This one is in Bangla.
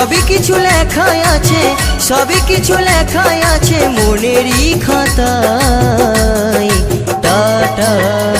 সবই কিছু লেখাই আছে, সবই কিছু লেখাই আছে মনেরই খাতায়। টাটা।